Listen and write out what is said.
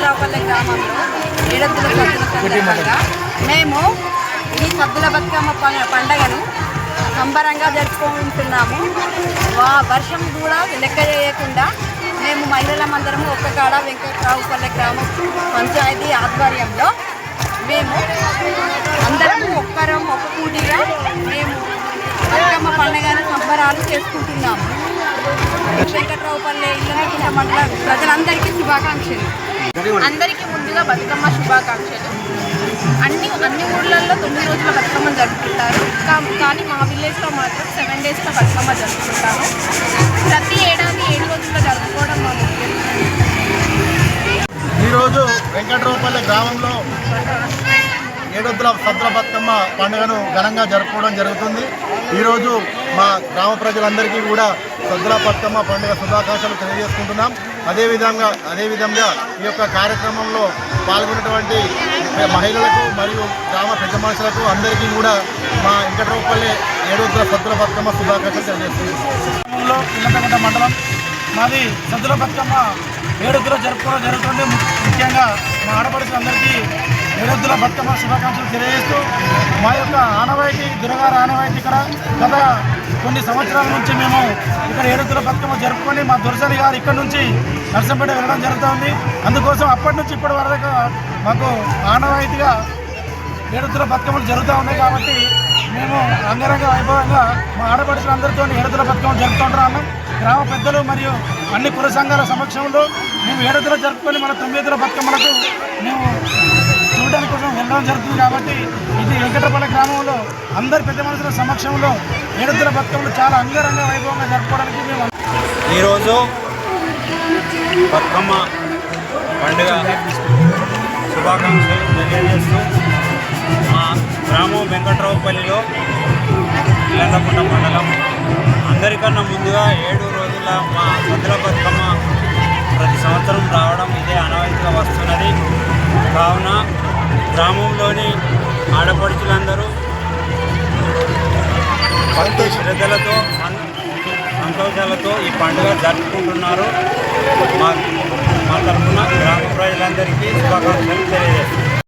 వెంకట్రావుపల్లి గ్రామంలో ఏడొద్దుల సద్దుల సందర్భంగా మేము ఈ సద్దుల బతుకమ్మ పండగను సంబరంగా జరుపుకుంటున్నాము. వర్షం కూడా లెక్క చేయకుండా మేము మహిళలమందరము ఒక్క కాడ వెంకట్రావుపల్లి గ్రామ పంచాయతీ ఆధ్వర్యంలో మేము అందరము ఒక్క కూటిగా మేము బతుకమ్మ పండుగను సంబరాలు చేసుకుంటున్నాము. వెంకట్రావుపల్లి ఇళ్ళ మండల ప్రజలందరికీ శుభాకాంక్షలు. అందరికీ ముందుగా బతుకమ్మ శుభాకాంక్షలు. అన్ని ఊళ్ళల్లో 9 రోజుల బతుకమ్మ జరుపుకుంటారు. కానీ మా విలేజ్లో మాత్రం 7 డేస్లో బతుకమ్మ జరుపుకుంటాము. ప్రతి ఏడాది 7 రోజుల్లో జరుపుకోవడం మా ముఖ్యం. ఈరోజు వెంకట్రావుపల్లి గ్రామంలో ఏడొద్దుల సద్దుల బతుకమ్మ పండుగను ఘనంగా జరుపుకోవడం జరుగుతుంది. ఈరోజు మా గ్రామ ప్రజలందరికీ కూడా సద్దుల బతుకమ్మ పండుగ శుభాకాంక్షలు తెలియజేసుకుంటున్నాం. అదేవిధంగా ఈ యొక్క కార్యక్రమంలో పాల్గొన్నటువంటి మహిళలకు మరియు గ్రామ పెద్ద మనుషులకు అందరికీ కూడా మా వెంకట్రావుపల్లి ఏడొద్దుల సద్దుల బతుకమ్మ శుభాకాంక్షలు తెలియజేస్తున్నాం. మండలం మాది సద్దుల బతుకమ్మ ఏడొద్దులో జరుపుకోవడం జరుగుతుంది. ముఖ్యంగా మా ఆడపడుచులందరికీ ఏడొద్దుల బతుకమ్మ శుభాకాంక్షలు తెలియజేస్తూ మా యొక్క ఆనవాయితీ దుర్గార ఆనవాయితీ ఇక్కడ గత కొన్ని సంవత్సరాల నుంచి మేము ఇక్కడ ఏడొద్దుల బతుకమ్మ జరుపుకొని మా దుర్జని గారు ఇక్కడ నుంచి నర్సంపేట వెళ్ళడం జరుగుతుంది. అందుకోసం అప్పటి నుంచి ఇప్పటి వరకు మాకు ఆనవాయితీగా ఏడొద్దుల బతుకమ్మలు జరుగుతూ ఉన్నాయి. కాబట్టి మేము అంగరంగ వైభవంగా మా ఆడపడుచులందరితో ఏడొద్దుల బతుకమ్మ జరుపుకుంటున్నాము. గ్రామ పెద్దలు మరియు అన్ని కుల సంఘాల సమక్షంలో మేము ఏడొద్దుల జరుపుకొని మన 9 బతుకమ్మలకు మేము చూడడానికి కోసం వెళ్ళడం జరుగుతుంది. కాబట్టి ఇది వెంకట్రావుపల్లి గ్రామంలో అందరి పెద్ద మనుషుల సమక్షంలో ఏడొద్దుల బతుకమ్మలు చాలా అంగరంగ వైభవంగా జరుపుకోవడానికి మేము ఈరోజు బతుకమ్మ పండుగ శుభాకాంక్షలు తెలియజేస్తూ మా గ్రామం వెంకట్రావుపల్లిలో ఇల్లందకుంట మండలం అందరికన్నా ముందుగా 7 రోజుల మా సద్దుల బతుకమ్మ ప్రతి సంవత్సరం రావడం ఇదే ఆనవాయితీగా వస్తున్నది. కావున గ్రామంలోని ఆడపడుచులందరూ భక్తి శ్రద్ధలతో సంతోషాలతో ఈ పండుగ జరుపుకుంటున్నారు. మా తరఫున గ్రామ ప్రజలందరికీ శుభాకాంక్షలు తెలియజేస్తున్నాం.